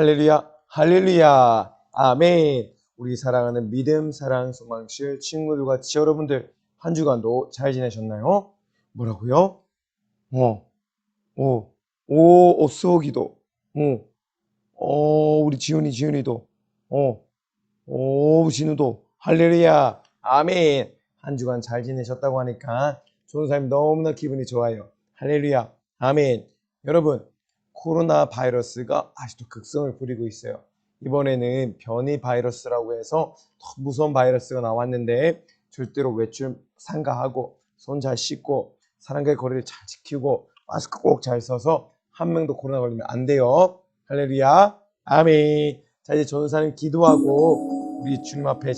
할렐루야, 할렐루야, 아멘. 우리 사랑하는 믿음, 사랑, 소망실 친구들과 여러분들 한 주간도 잘 지내셨나요? 뭐라고요? 어, 수호기도. 우리 지훈이도. 진우도. 할렐루야, 아멘. 한 주간 잘 지내셨다고 하니까 좋은 사람이 너무나 기분이 좋아요. 할렐루야, 아멘. 여러분, 코로나 바이러스가 아직도 극성을 부리고 있어요. 이번에는 변이 바이러스라고 해서 더 무서운 바이러스가 나왔는데 절대로 외출 삼가하고 손 잘 씻고 사람과의 거리를 잘 지키고 마스크 꼭 잘 써서 한 명도 코로나 걸리면 안 돼요. 할렐루야, 아멘. 자, 이제 전사님 기도하고 우리 주님 앞에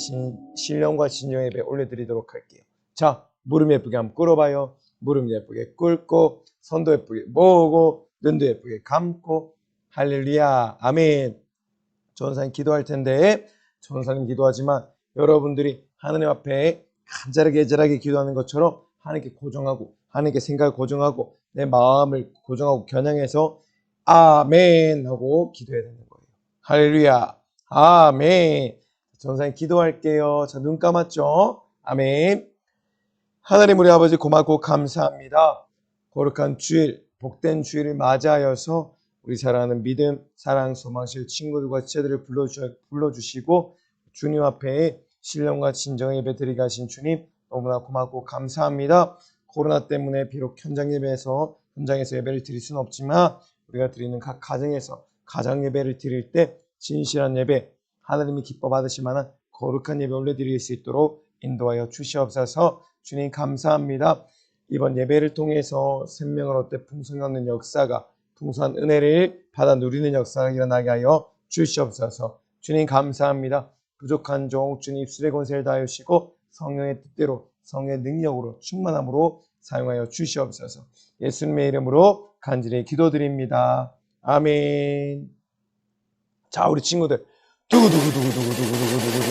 신령과 진정 예배 올려드리도록 할게요. 자, 무릎 예쁘게 한번 꿇어봐요. 무릎 예쁘게 꿇고 손도 예쁘게 모으고 눈도 예쁘게 감고 할렐루야, 아멘. 전사님 기도할 텐데 전사님 기도하지만 여러분들이 하느님 앞에 간절하게 기도하는 것처럼 하나님께 고정하고 하나님께 생각을 고정하고 내 마음을 고정하고 겨냥해서 아멘 하고 기도해야 되는 거예요. 할렐루야, 아멘. 전사님 기도할게요. 자, 눈 감았죠? 아멘. 하나님 우리 아버지 고맙고 감사합니다. 거룩한 주일, 복된 주일을 맞이하여서 우리 사랑하는 믿음, 사랑, 소망실 친구들과 지체들을 불러주시고 주님 앞에 신령과 진정의 예배 드리게 하신 주님 너무나 고맙고 감사합니다. 코로나 때문에 비록 현장에서 예배를 드릴 수는 없지만 우리가 드리는 각 가정에서 가정 예배를 드릴 때 진실한 예배, 하나님이 기뻐 받으실 만한 거룩한 예배 올려드릴 수 있도록 인도하여 주시옵소서. 주님 감사합니다. 이번 예배를 통해서 생명을 얻되 풍성히 얻는 역사가 풍성한 은혜를 받아 누리는 역사가 일어나게 하여 주시옵소서. 주님 감사합니다. 부족한 종 주님 입술의 권세를 다하시고 성령의 뜻대로 성령의 능력으로 충만함으로 사용하여 주시옵소서. 예수님의 이름으로 간절히 기도드립니다. 아멘. 자, 우리 친구들 두구두구두구두구두구두구두구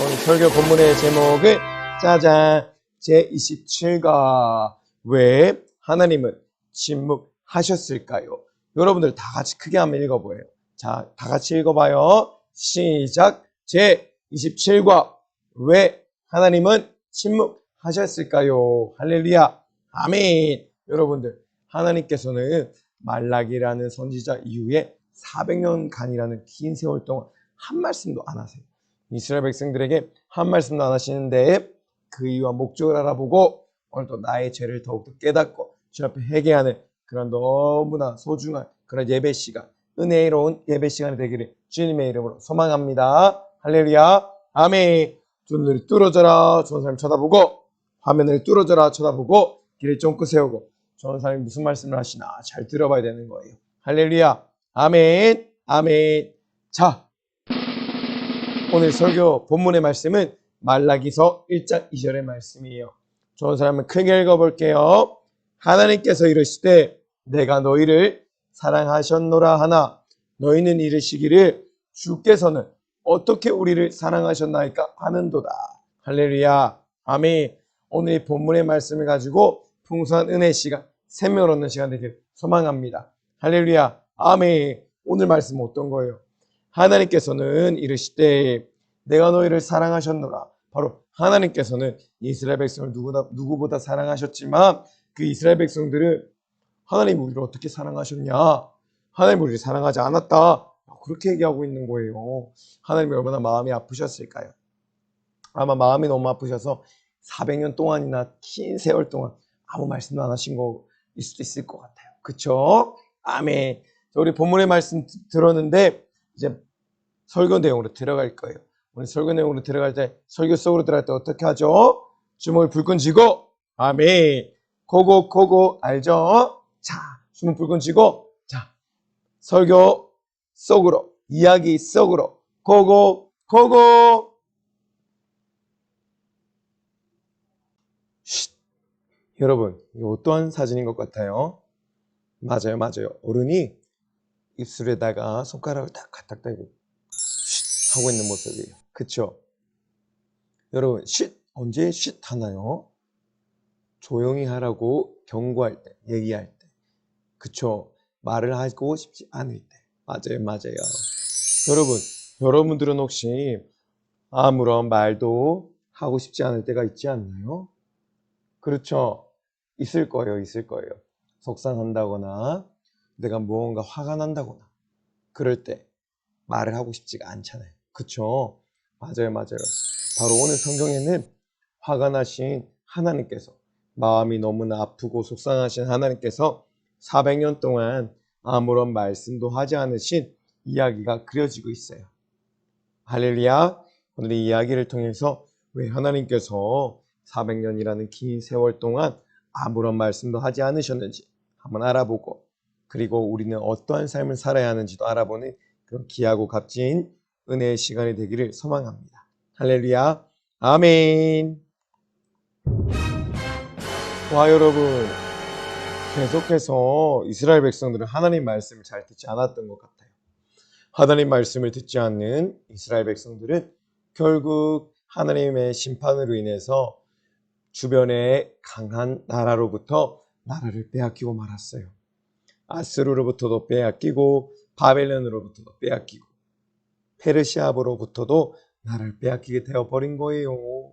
오늘 설교 본문의 제목을 짜잔 제27가 왜 하나님은 침묵하셨을까요? 여러분들 다 같이 크게 한번 읽어보세요. 자, 다 같이 읽어봐요. 시작. 제27과 왜 하나님은 침묵하셨을까요? 할렐루야, 아멘. 여러분들 하나님께서는 말라기라는 선지자 이후에 400년간이라는 긴 세월 동안 한 말씀도 안 하세요. 이스라엘 백성들에게 한 말씀도 안 하시는데 그 이유와 목적을 알아보고 오늘도 나의 죄를 더욱더 깨닫고 주 앞에 회개하는 그런 너무나 소중한 그런 예배 시간, 은혜로운 예배 시간이 되기를 주님의 이름으로 소망합니다. 할렐루야, 아멘. 두 눈을 뚫어져라 좋은 사람 쳐다보고 화면을 뚫어져라 쳐다보고 길을 쫑긋 세우고 좋은 사람이 무슨 말씀을 하시나 잘 들어봐야 되는 거예요. 할렐루야, 아멘, 아멘. 자, 오늘 설교 본문의 말씀은 말라기서 1장 2절의 말씀이에요. 좋은 사람은 크게 읽어볼게요. 하나님께서 이르시되 내가 너희를 사랑하셨노라 하나 너희는 이르시기를 주께서는 어떻게 우리를 사랑하셨나이까 하는도다. 할렐루야, 아멘. 오늘 이 본문의 말씀을 가지고 풍성한 은혜 시간, 생명을 얻는 시간 되길 소망합니다. 할렐루야, 아멘. 오늘 말씀은 어떤 거예요? 하나님께서는 이르시되 내가 너희를 사랑하셨노라. 바로 하나님께서는 이스라엘 백성을 누구보다 사랑하셨지만 그 이스라엘 백성들은 하나님 우리를 어떻게 사랑하셨냐? 하나님 우리를 사랑하지 않았다. 그렇게 얘기하고 있는 거예요. 하나님이 얼마나 마음이 아프셨을까요? 아마 마음이 너무 아프셔서 400년 동안이나 긴 세월 동안 아무 말씀도 안 하신 거일 수도 있을 것 같아요. 그쵸? 아멘. 우리 본문의 말씀 들었는데 이제 설교 내용으로 들어갈 거예요. 오늘 설교 내용으로 들어갈 때 설교 속으로 들어갈 때 어떻게 하죠? 주먹을 불끈 쥐고 아멘. 고고 알죠? 자, 주먹 불끈 쥐고 자, 설교 속으로 이야기 속으로 고고 쉿. 여러분 이거 어떠한 사진인 것 같아요? 맞아요. 어른이 입술에다가 손가락을 딱 갖다 대고 쉿 하고 있는 모습이에요. 그쵸? 여러분 쉿 언제 쉿 하나요? 조용히 하라고 경고할 때, 얘기할 때. 그쵸? 말을 하고 싶지 않을 때. 맞아요, 맞아요. 여러분, 여러분들은 혹시 아무런 말도 하고 싶지 않을 때가 있지 않나요? 그렇죠. 있을 거예요, 있을 거예요. 속상한다거나, 내가 무언가 화가 난다거나, 그럴 때 말을 하고 싶지가 않잖아요. 그쵸? 맞아요, 맞아요. 바로 오늘 성경에는 화가 나신 하나님께서, 마음이 너무나 아프고 속상하신 하나님께서 400년 동안 아무런 말씀도 하지 않으신 이야기가 그려지고 있어요. 할렐루야. 오늘 이 이야기를 통해서 왜 하나님께서 400년이라는 긴 세월 동안 아무런 말씀도 하지 않으셨는지 한번 알아보고, 그리고 우리는 어떠한 삶을 살아야 하는지도 알아보는 그런 귀하고 값진 은혜의 시간이 되기를 소망합니다. 할렐루야. 아멘. 와, 여러분, 계속해서 이스라엘 백성들은 하나님 말씀을 잘 듣지 않았던 것 같아요. 하나님 말씀을 듣지 않는 이스라엘 백성들은 결국 하나님의 심판으로 인해서 주변의 강한 나라로부터 나라를 빼앗기고 말았어요. 아스루로부터도 빼앗기고, 바벨론으로부터도 빼앗기고, 페르시아로부터도 나라를 빼앗기게 되어버린 거예요.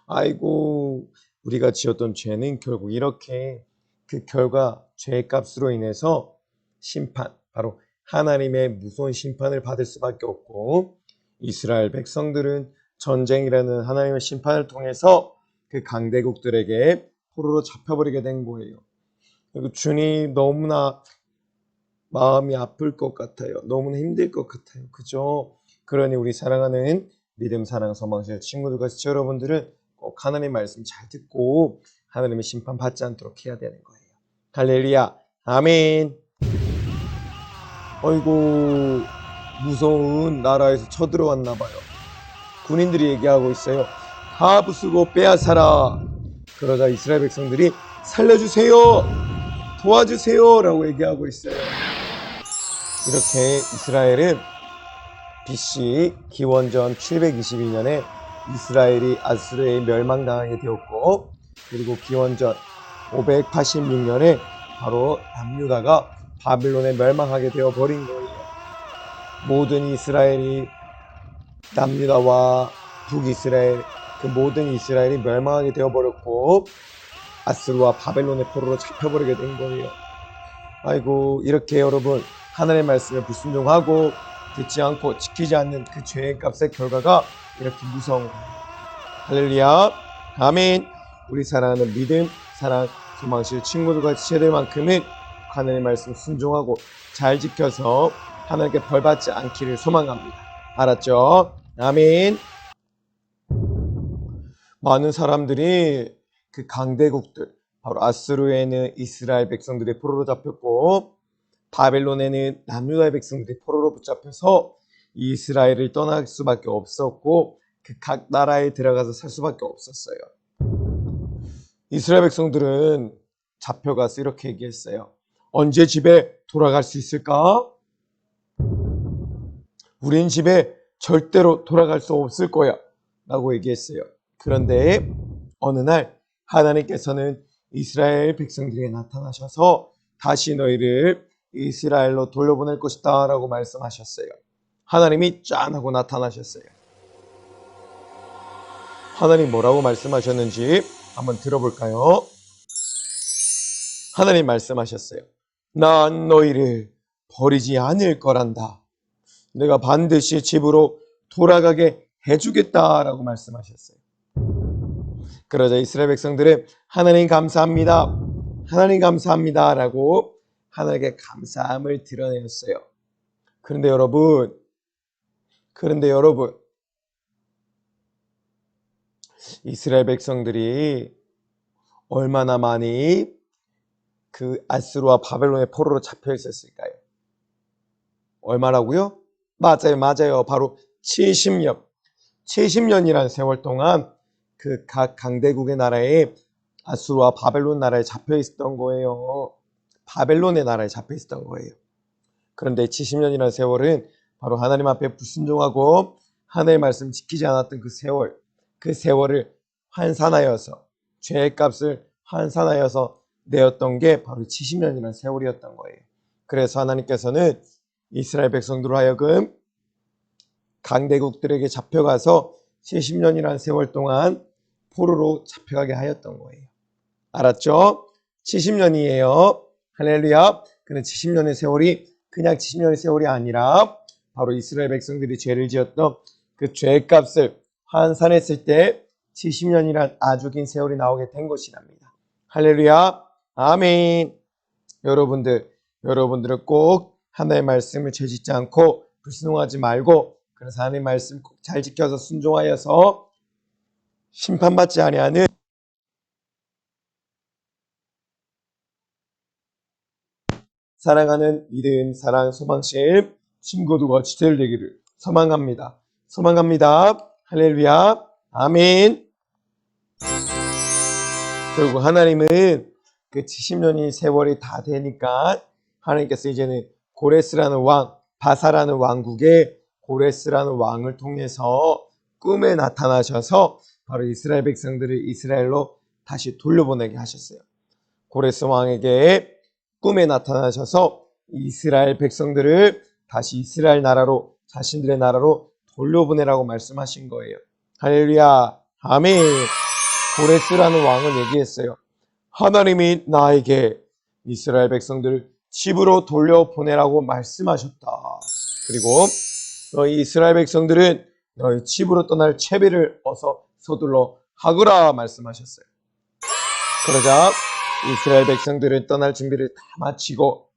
아이고, 우리가 지었던 죄는 결국 이렇게 그 결과, 죄의 값으로 인해서 심판, 바로 하나님의 무서운 심판을 받을 수밖에 없고, 이스라엘 백성들은 전쟁이라는 하나님의 심판을 통해서 그 강대국들에게 포로로 잡혀버리게 된 거예요. 그리고 주님 너무나 마음이 아플 것 같아요. 너무나 힘들 것 같아요. 그죠? 그러니 우리 사랑하는 믿음, 사랑, 소망실 친구들과 시청자 여러분들은 꼭 하나님 말씀 잘 듣고 하나님의 심판 받지 않도록 해야 되는 거예요. 할렐루야. 아멘. 어이고, 무서운 나라에서 쳐들어왔나 봐요. 군인들이 얘기하고 있어요. 다 부수고 빼앗아라. 그러자 이스라엘 백성들이 살려주세요, 도와주세요 라고 얘기하고 있어요. 이렇게 이스라엘은 BC 기원전 722년에 이스라엘이 아수르에 멸망당하게 되었고, 그리고 기원전 586년에 바로 남유다가 바빌론에 멸망하게 되어버린 거예요. 모든 이스라엘이, 남유다와 북이스라엘, 그 모든 이스라엘이 멸망하게 되어버렸고 아스루와 바벨론의 포로로 잡혀버리게 된 거예요. 아이고, 이렇게 여러분 하나님의 말씀에 불순종하고 듣지 않고 지키지 않는 그 죄의 값의 결과가 이렇게 무서운 거예요. 할렐루야. 아멘. 우리 사랑하는 믿음, 사랑, 소망실 친구들과 지체들만큼은 하나님의 말씀 순종하고 잘 지켜서 하나님께 벌받지 않기를 소망합니다. 알았죠? 아멘. 많은 사람들이 그 강대국들, 바로 아스루에는 이스라엘 백성들이 포로로 잡혔고 바벨론에는 남유다의 백성들이 포로로 붙잡혀서 이스라엘을 떠날 수밖에 없었고 그 각 나라에 들어가서 살 수밖에 없었어요. 이스라엘 백성들은 잡혀가서 이렇게 얘기했어요. 언제 집에 돌아갈 수 있을까? 우린 집에 절대로 돌아갈 수 없을 거야 라고 얘기했어요. 그런데 어느 날 하나님께서는 이스라엘 백성들에게 나타나셔서 다시 너희를 이스라엘로 돌려보낼 것이다 라고 말씀하셨어요. 하나님이 짠 하고 나타나셨어요. 하나님 뭐라고 말씀하셨는지 한번 들어볼까요? 하나님 말씀하셨어요. 난 너희를 버리지 않을 거란다. 내가 반드시 집으로 돌아가게 해주겠다라고 말씀하셨어요. 그러자 이스라엘 백성들은 하나님 감사합니다, 하나님 감사합니다 라고 하나님께 감사함을 드러내었어요. 그런데 여러분, 이스라엘 백성들이 얼마나 많이 그 아스루와 바벨론의 포로로 잡혀 있었을까요? 얼마라고요? 맞아요. 바로 70년. 70년이라는 세월 동안 그 각 강대국의 나라에 아수르와 바벨론 나라에 잡혀 있었던 거예요. 바벨론의 나라에 잡혀 있었던 거예요. 그런데 70년이라는 세월은 바로 하나님 앞에 불순종하고 하나님의 말씀 지키지 않았던 그 세월, 그 세월을 환산하여서 죄의 값을 환산하여서 내었던 게 바로 70년이라는 세월이었던 거예요. 그래서 하나님께서는 이스라엘 백성들로 하여금 강대국들에게 잡혀가서 70년이라는 세월 동안 포로로 잡혀가게 하였던 거예요. 알았죠? 70년이에요. 할렐루야. 근데 70년의 세월이 그냥 70년의 세월이 아니라 바로 이스라엘 백성들이 죄를 지었던 그 죄값을 환산했을 때 70년이란 아주 긴 세월이 나오게 된 것이랍니다. 할렐루야. 아멘. 여러분들은 꼭 하나님의 말씀을 죄짓지 않고 불순종하지 말고, 그래서 하나님의 말씀 꼭 잘 지켜서 순종하여서 심판받지 아니하는 사랑하는 믿음, 사랑, 소망심, 친구들과 지체들 되기를 소망합니다. 할렐루야. 아멘. 결국 하나님은 그 70년이 세월이 다 되니까 하나님께서 이제는 고레스라는 왕, 바사라는 왕국의 고레스라는 왕을 통해서 꿈에 나타나셔서 바로 이스라엘 백성들을 이스라엘로 다시 돌려보내게 하셨어요. 고레스 왕에게 꿈에 나타나셔서 이스라엘 백성들을 다시 이스라엘 나라로, 자신들의 나라로 돌려보내라고 말씀하신 거예요. 할렐루야. 아멘. 고레스라는 왕은 얘기했어요. 하나님이 나에게 이스라엘 백성들을 집으로 돌려보내라고 말씀하셨다. 그리고 너희 이스라엘 백성들은 너희 집으로 떠날 채비를 어서 서둘러 하거라 말씀하셨어요. 그러자 이스라엘 백성들은 떠날 준비를 다 마치고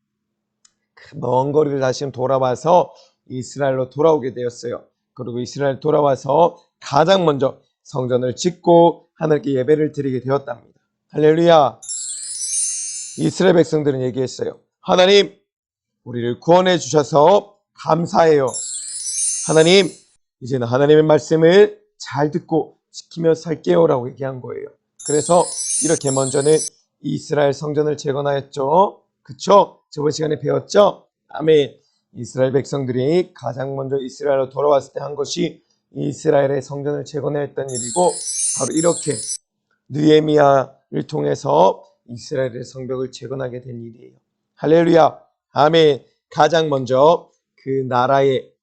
그 먼 거리를 다시 돌아와서 이스라엘로 돌아오게 되었어요. 그리고 이스라엘 돌아와서 가장 먼저 성전을 짓고 하나님께 예배를 드리게 되었답니다. 할렐루야. 이스라엘 백성들은 얘기했어요. 하나님, 우리를 구원해 주셔서 감사해요. 하나님, 이제는 하나님의 말씀을 잘 듣고 지키며 살게요 라고 얘기한 거예요. 그래서 이렇게 먼저는 이스라엘 성전을 재건하였죠. 그쵸? 저번 시간에 배웠죠? 아멘. 이스라엘 백성들이 가장 먼저 이스라엘로 돌아왔을 때 한 것이 이스라엘의 성전을 재건했던 일이고, 바로 이렇게 느헤미야를 통해서 이스라엘의 성벽을 재건하게 된 일이에요. 할렐루야. 아멘. 가장 먼저 그 나라의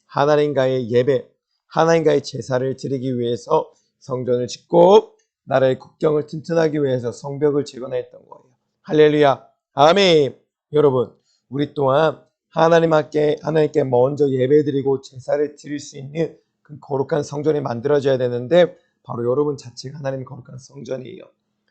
하나님과의 예배, 하나님과의 제사를 드리기 위해서 성전을 짓고 나라의 국경을 튼튼하기 위해서 성벽을 재건했던 거예요. 할렐루야. 아멘. 여러분, 우리 또한 하나님께 먼저 예배드리고 제사를 드릴 수 있는 그 거룩한 성전이 만들어져야 되는데, 바로 여러분 자체가 하나님의 거룩한 성전이에요.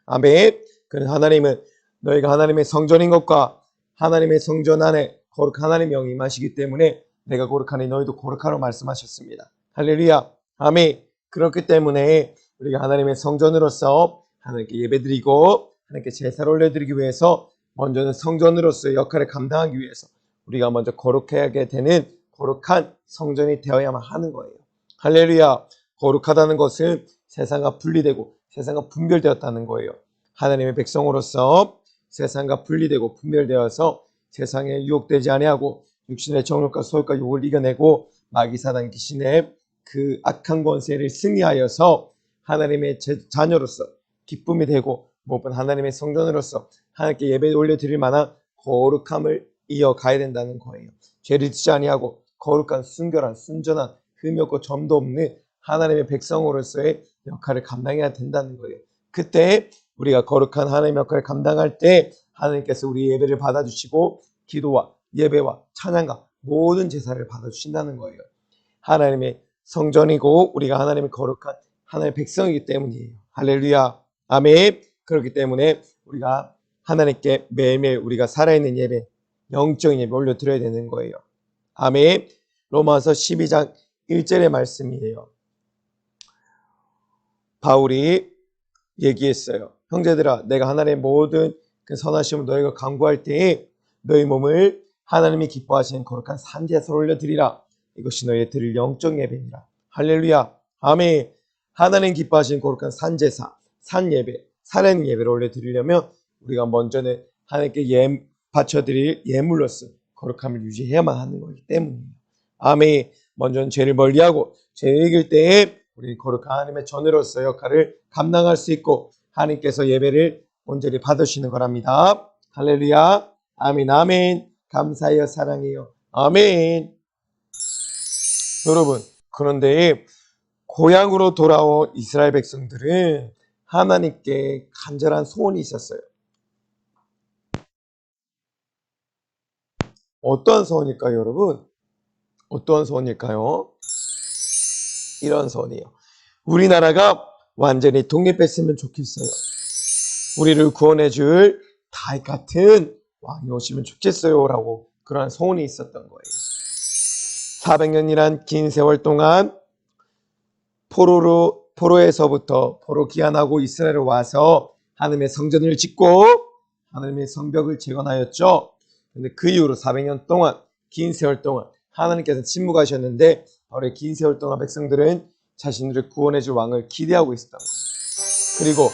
아멘. 그래서 하나님은 너희가 하나님의 성전인 것과 하나님의 성전 안에 거룩한 하나님의 영이 임하시기 때문에 내가 거룩하니 너희도 거룩하라고 말씀하셨습니다. 할렐루야. 아멘. 그렇기 때문에 우리가 하나님의 성전으로서 하나님께 예배드리고 하나님께 제사를 올려드리기 위해서 먼저는 성전으로서의 역할을 감당하기 위해서 우리가 먼저 거룩하게 되는 거룩한 성전이 되어야만 하는 거예요. 할렐루야. 거룩하다는 것은 세상과 분리되고 세상과 분별되었다는 거예요. 하나님의 백성으로서 세상과 분리되고 분별되어서 세상에 유혹되지 아니하고 육신의 정욕과 소욕과 욕을 이겨내고 마귀 사단 귀신의 그 악한 권세를 승리하여서 하나님의 자녀로서 기쁨이 되고 무엇보다 하나님의 성전으로서 하나님께 예배 올려드릴 만한 거룩함을 이어가야 된다는 거예요. 죄를 짓지 아니하고 거룩한 순결한 순전한 흠이 없고 점도 없는 하나님의 백성으로서의 역할을 감당해야 된다는 거예요. 그때 우리가 거룩한 하나님의 역할을 감당할 때 하나님께서 우리 예배를 받아주시고 기도와 예배와 찬양과 모든 제사를 받아주신다는 거예요. 하나님의 성전이고 우리가 하나님의 거룩한 하나님의 백성이기 때문이에요. 할렐루야. 아멘. 그렇기 때문에 우리가 하나님께 매일매일 우리가 살아있는 예배, 영적인 예배 올려드려야 되는 거예요. 아멘. 로마서 12장 1절의 말씀이에요. 바울이 얘기했어요. 형제들아, 내가 하나님의 모든 그 선하심을 너희가 간구할 때에 너희 몸을 하나님이 기뻐하시는 거룩한 산제사를 올려드리라. 이것이 너희의 드릴 영적 예배니라. 할렐루야. 아멘. 하나님 기뻐하시는 거룩한 산제사, 산예배, 살아있는 예배를 올려드리려면 우리가 먼저는 하나님께 바쳐드릴 예물로서 거룩함을 유지해야만 하는 거기 때문이에요. 아멘. 먼저는 죄를 멀리하고 죄를 이길 때에 우리 거룩한 하나님의 전으로서 역할을 감당할 수 있고 하나님께서 예배를 온전히 받으시는 거랍니다. 할렐루야. 아멘. 아멘. 감사해요. 사랑해요. 아멘. 여러분, 그런데 고향으로 돌아온 이스라엘 백성들은 하나님께 간절한 소원이 있었어요. 어떠한 소원일까요, 여러분? 어떠한 소원일까요? 이런 소원이에요. 우리나라가 완전히 독립했으면 좋겠어요. 우리를 구원해줄 다윗 같은 왕이 오시면 좋겠어요 라고 그러한 소원이 있었던 거예요. 400년이란 긴 세월 동안 포로에서부터 포로 귀환하고 이스라엘에 와서 하나님의 성전을 짓고 하나님의 성벽을 재건하였죠. 근데 그 이후로 400년 동안 긴 세월 동안 하나님께서 침묵하셨는데 바로 긴 세월 동안 백성들은 자신들을 구원해줄 왕을 기대하고 있었던 거예요. 그리고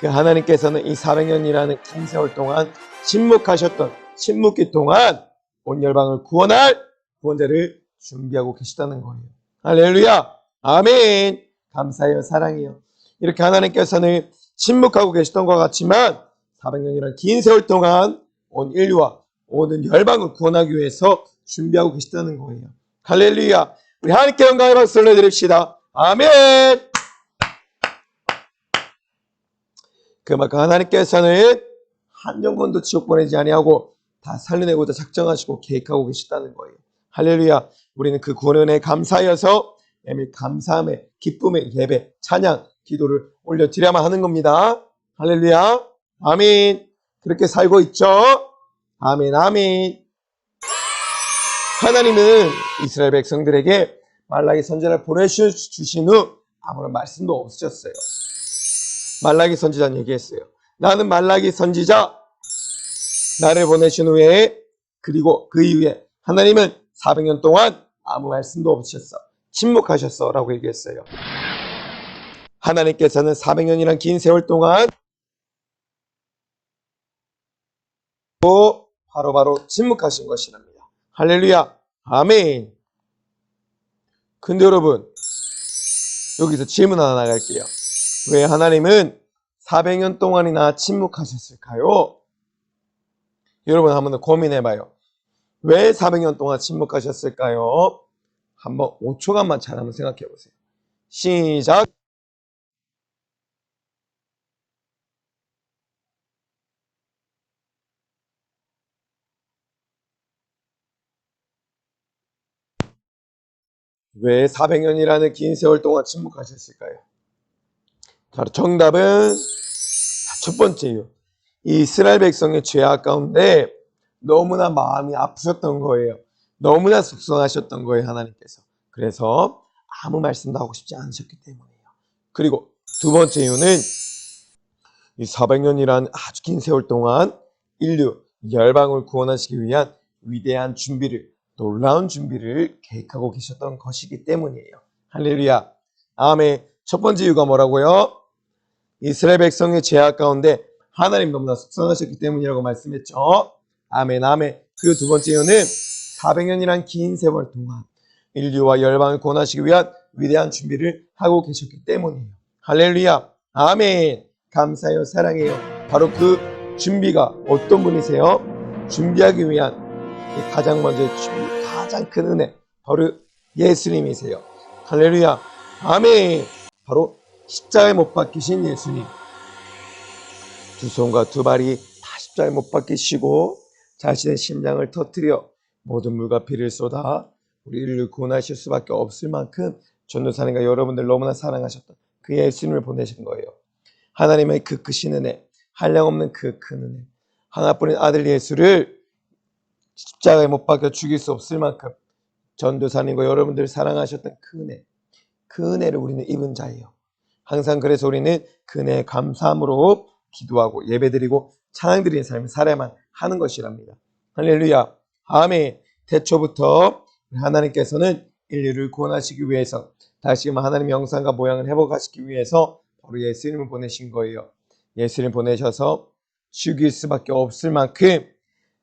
그 하나님께서는 이 400년이라는 긴 세월 동안 침묵하셨던 침묵기 동안 온 열방을 구원할 구원자를 준비하고 계시다는 거예요. 할렐루야. 아멘. 감사해요. 사랑해요. 이렇게 하나님께서는 침묵하고 계시던 것 같지만 400년이라는 긴 세월 동안 온 인류와 모든 열방을 구원하기 위해서 준비하고 계시다는 거예요. 할렐루야. 우리 하나님께 영광의 박수를 내드립시다. 아멘. 그만큼 하나님께서는 한 영혼도 지옥 보내지 아니하고 다 살려내고자 작정하시고 계획하고 계시다는 거예요. 할렐루야. 우리는 그 구원에 감사하여서 매일 감사함의 기쁨의 예배, 찬양, 기도를 올려드려야만 하는 겁니다. 할렐루야. 아멘. 그렇게 살고 있죠? 아멘, 아멘. 하나님은 이스라엘 백성들에게 말라기 선지자를 보내주신 후 아무런 말씀도 없으셨어요. 말라기 선지자는 얘기했어요. 나는 말라기 선지자, 나를 보내신 후에 그리고 그 이후에 하나님은 400년 동안 아무 말씀도 없으셨어. 침묵하셨어 라고 얘기했어요. 하나님께서는 400년이란 긴 세월 동안 바로 침묵하신 것이랍니다. 할렐루야. 아멘. 근데 여러분, 여기서 질문 하나 나갈게요. 왜 하나님은 400년 동안이나 침묵하셨을까요? 여러분 한번 더 고민해봐요. 왜 400년 동안 침묵하셨을까요? 한번 5초간만 잘 한번 생각해보세요. 시작. 왜 400년이라는 긴 세월 동안 침묵하셨을까요? 자, 정답은 첫 번째 이유. 이스라엘 백성의 죄악 가운데 너무나 마음이 아프셨던 거예요. 너무나 속상하셨던 거예요, 하나님께서. 그래서 아무 말씀도 하고 싶지 않으셨기 때문이에요. 그리고 두 번째 이유는 이 400년이란 아주 긴 세월 동안 인류, 열방을 구원하시기 위한 위대한 준비를, 놀라운 준비를 계획하고 계셨던 것이기 때문이에요. 할렐루야. 아멘. 첫 번째 이유가 뭐라고요? 이스라엘 백성의 죄악 가운데 하나님 너무나 속상하셨기 때문이라고 말씀했죠. 아멘, 아멘. 그리고 두 번째 이유는 400년이란 긴 세월 동안 인류와 열방을 구원하시기 위한 위대한 준비를 하고 계셨기 때문이에요. 할렐루야. 아멘. 감사해요. 사랑해요. 바로 그 준비가 어떤 분이세요? 준비하기 위한 가장 먼저 준비, 가장 큰 은혜, 바로 예수님이세요. 할렐루야. 아멘. 바로 십자가에 못 박히신 예수님. 두 손과 두 발이 다 십자가에 못 박히시고 자신의 심장을 터뜨려 모든 물과 피를 쏟아 우리 인류를 구원하실 수밖에 없을 만큼 전도사님과 여러분들 너무나 사랑하셨던 그 예수님을 보내신 거예요. 하나님의 그 크신 은혜, 한량없는 그 큰 은혜, 하나뿐인 아들 예수를 십자가에 못 박혀 죽일 수 없을 만큼 전도사님과 여러분들 사랑하셨던 그 은혜, 그 은혜를 우리는 입은 자예요. 항상 그래서 우리는 그 은혜에 감사함으로 기도하고 예배드리고 찬양드리는 삶을 살아야만 하는 것이랍니다. 할렐루야. 아멘. 태초부터 하나님께서는 인류를 구원하시기 위해서 다시금 하나님의 형상과 모양을 회복하시기 위해서 바로 예수님을 보내신 거예요. 예수님 보내셔서 죽일 수밖에 없을 만큼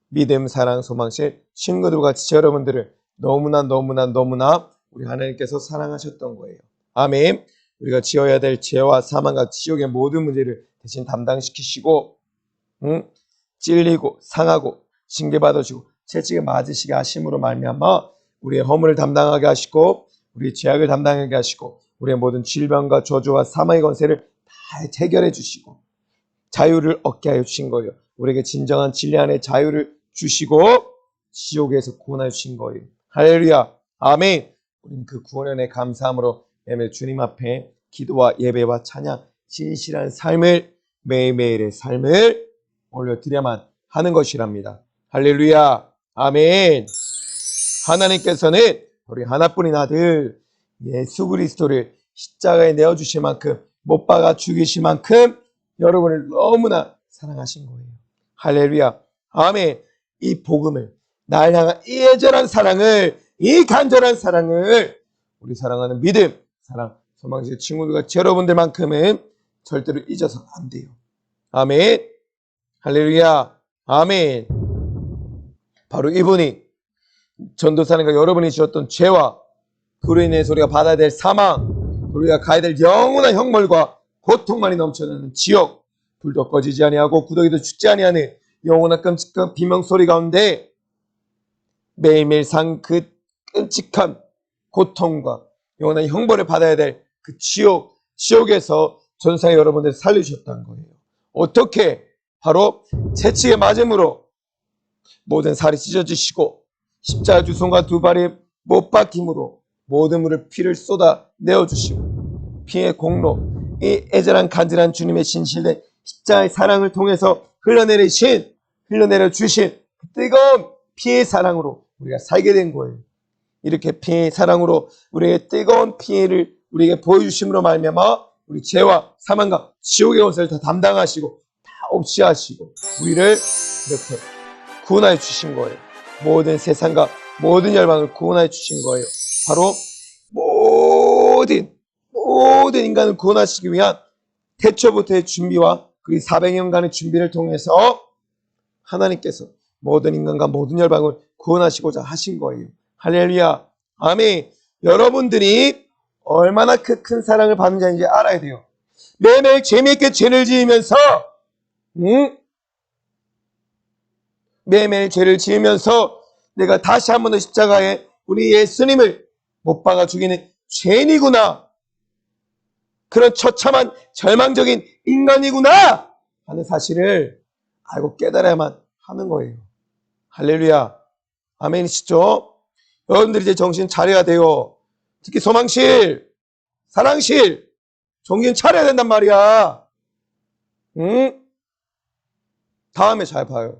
믿음, 사랑, 소망실 친구들과 지체 여러분들을 너무나 우리 하나님께서 사랑하셨던 거예요. 아멘. 우리가 지어야 될 죄와 사망과 지옥의 모든 문제를 대신 담당시키시고 찔리고 상하고 징계받으시고 채찍에 맞으시게 하심으로 말미암아 우리의 허물을 담당하게 하시고 우리의 죄악을 담당하게 하시고 우리의 모든 질병과 저주와 사망의 권세를 다 해결해 주시고 자유를 얻게 하여 주신 거예요. 우리에게 진정한 진리 안에 자유를 주시고 지옥에서 구원하여 주신 거예요. 할렐루야. 아멘. 우리는 그 구원에 감사함으로 매일 주님 앞에 기도와 예배와 찬양, 진실한 삶을 매일매일의 삶을 올려드려야만 하는 것이랍니다. 할렐루야. 아멘. 하나님께서는 우리 하나뿐인 아들 예수 그리스도를 십자가에 내어주실 만큼 못 박아 죽이실 만큼 여러분을 너무나 사랑하신 거예요. 할렐루야. 아멘. 이 복음을, 날 향한 이 애절한 사랑을, 이 간절한 사랑을 우리 사랑하는 믿음, 사랑, 소망지의 친구들과 여러분들만큼은 절대로 잊어서는 안 돼요. 아멘. 할렐루야. 아멘. 바로 이분이 전도사님과 여러분이 지었던 죄와 그로 인해서 우리가 받아야 될 사망, 우리가 가야 될 영원한 형벌과 고통만이 넘쳐나는 지옥, 불도 꺼지지 아니하고 구더기도 죽지 아니하는 영원한 끔찍한 비명소리 가운데 매일매일 산 그 끔찍한 고통과 영원한 형벌을 받아야 될 그 지옥에서 전사의 여러분들 살려주셨다는 거예요. 어떻게? 바로 채찍에 맞음으로 모든 살이 찢어지시고 십자가 두 손과 두 발이 못 박힘으로 모든 물을 피를 쏟아 내어주시고 피의 공로, 이 애절한 간절한 주님의 진실된 십자가의 사랑을 통해서 흘러내려 주신 그 뜨거운 피의 사랑으로 우리가 살게 된 거예요. 이렇게 피의 사랑으로 우리의 뜨거운 피해를 우리에게 보여주심으로 말미암아 우리 죄와 사망과 지옥의 것을 다 담당하시고 다 없이 하시고 우리를 이렇게 구원하여 주신 거예요. 모든 세상과 모든 열방을 구원하여 주신 거예요. 바로 모든 인간을 구원하시기 위한 태초부터의 준비와 그 400년간의 준비를 통해서 하나님께서 모든 인간과 모든 열방을 구원하시고자 하신 거예요. 할렐루야. 아멘. 여러분들이 얼마나 그 큰 사랑을 받는 자인지 알아야 돼요. 매일매일 재미있게 죄를 지으면서 매일매일 죄를 지으면서 내가 다시 한 번 더 십자가에 우리 예수님을 못 박아 죽이는 죄인이구나, 그런 처참한 절망적인 인간이구나 하는 사실을 알고 깨달아야만 하는 거예요. 할렐루야. 아멘이시죠? 여러분들이 이제 정신 차려야 돼요. 특히 소망실, 사랑실 정신 차려야 된단 말이야. 다음에 잘 봐요.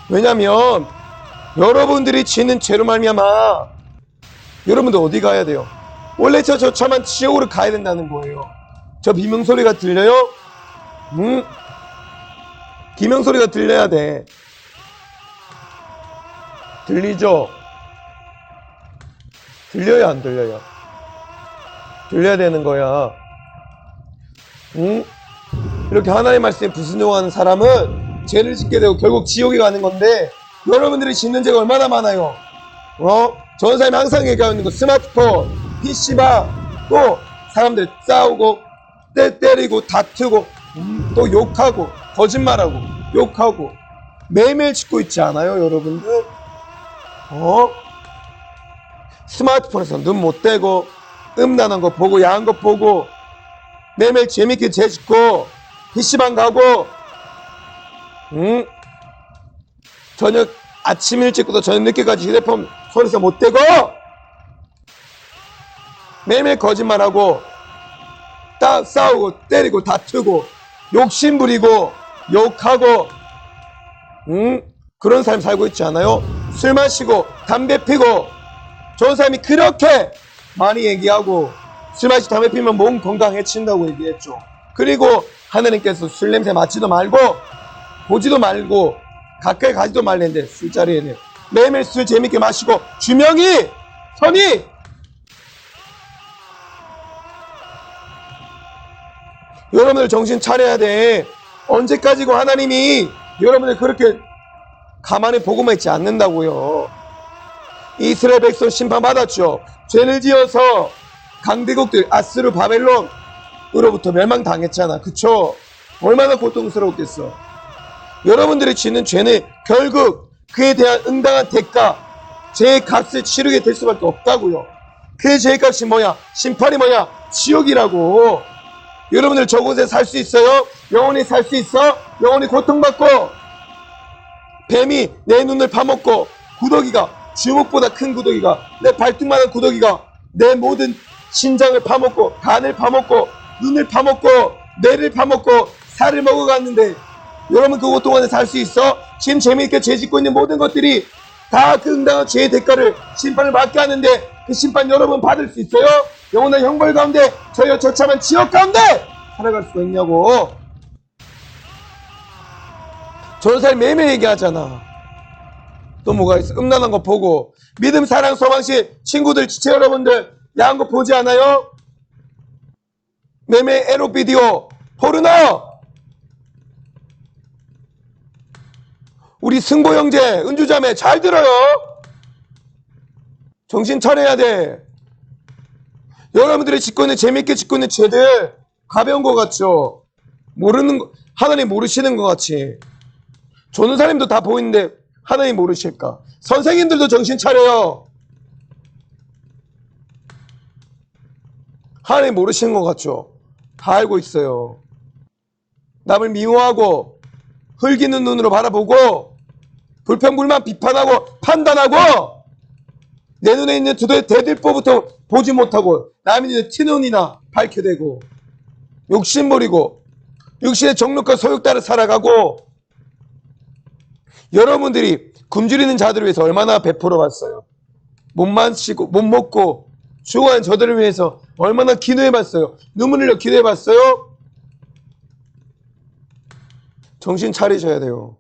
왜냐면 여러분들이 짓는 죄로 말미암아 여러분들 어디 가야 돼요? 원래 저 처참한 지옥으로 가야 된다는 거예요. 저 비명소리가 들려요? 비명소리가 들려야 돼. 들리죠? 들려요, 안 들려요? 들려야 되는 거야. 이렇게 하나님의 말씀에 불순종하는 사람은 죄를 짓게 되고 결국 지옥에 가는 건데, 여러분들이 짓는 죄가 얼마나 많아요. 전사님이 항상 얘기하고 있는 거, 스마트폰, PC방, 또 사람들 싸우고 때리고 다투고 또 욕하고 거짓말하고 욕하고 매일매일 짓고 있지 않아요, 여러분들? 스마트폰에서 눈 못 떼고 음란한 거 보고 야한 거 보고 매일매일 재밌게 죄 짓고 PC방 가고 저녁 아침 일찍부터 저녁 늦게까지 휴대폰 손에서 못 떼고 매일매일 거짓말하고 싸우고 때리고 다투고 욕심 부리고 욕하고 그런 삶 살고 있지 않아요? 술 마시고 담배 피고 좋은 사람이 그렇게 많이 얘기하고 술 마시고 담배 피면 몸 건강 해친다고 얘기했죠. 그리고 하나님께서 술 냄새 맡지도 말고 보지도 말고 가까이 가지도 말랬는데 술자리에는 매일매일 술 재밌게 마시고 주명이 선이 여러분들 정신 차려야 돼. 언제까지고 하나님이 여러분들 그렇게 가만히 보고만 있지 않는다고요. 이스라엘 백성 심판받았죠. 죄를 지어서 강대국들 아스르 바벨론으로부터 멸망당했잖아. 그쵸? 얼마나 고통스러웠겠어. 여러분들이 짓는 죄는 결국 그에 대한 응당한 대가, 죄의 값을 치르게 될 수밖에 없다고요. 그 죄의 값이 뭐야? 심판이 뭐야? 지옥이라고. 여러분들 저곳에 살 수 있어요? 영원히 살 수 있어? 영원히 고통받고 뱀이 내 눈을 파먹고 구더기가, 주먹보다 큰 구더기가, 내 발등만한 구더기가 내 모든 신장을 파먹고 간을 파먹고 눈을 파먹고 뇌를 파먹고 살을 먹어갔는데 여러분 그곳 동안에 살 수 있어? 지금 재미있게 죄짓고 있는 모든 것들이 다 그 응당한 죄의 대가를, 심판을 받게 하는데 그 심판 여러분 받을 수 있어요? 영원한 형벌 가운데, 저희와 처참한 지옥 가운데 살아갈 수가 있냐고. 전사를 매일매일 얘기하잖아. 또 뭐가 있어? 음란한 거 보고, 믿음, 사랑, 소망시 친구들, 지체 여러분들 야한 거 보지 않아요? 매매 에로 비디오, 포르노. 우리 승보 형제, 은주자매 잘 들어요. 정신 차려야 돼. 여러분들이 짓고 있는, 재밌게 짓고 있는 죄들 가벼운 거 같죠? 모르는 거, 하나님 모르시는 것 같이. 전우사님도 다 보이는데 하나님 모르실까? 선생님들도 정신 차려요. 하나님 모르시는 것 같죠? 다 알고 있어요. 남을 미워하고 흘기는 눈으로 바라보고 불평불만 비판하고 판단하고 내 눈에 있는 대들보부터 보지 못하고 남이 있는 티눈이나 밝혀대고 욕심부리고 육신의 정욕과 소욕 따라 살아가고. 여러분들이 굶주리는 자들을 위해서 얼마나 베풀어 봤어요? 못 마시고 못 먹고 죽어가는 저들을 위해서 얼마나 기도해 봤어요? 눈물 흘려 기도해 봤어요? 정신 차리셔야 돼요.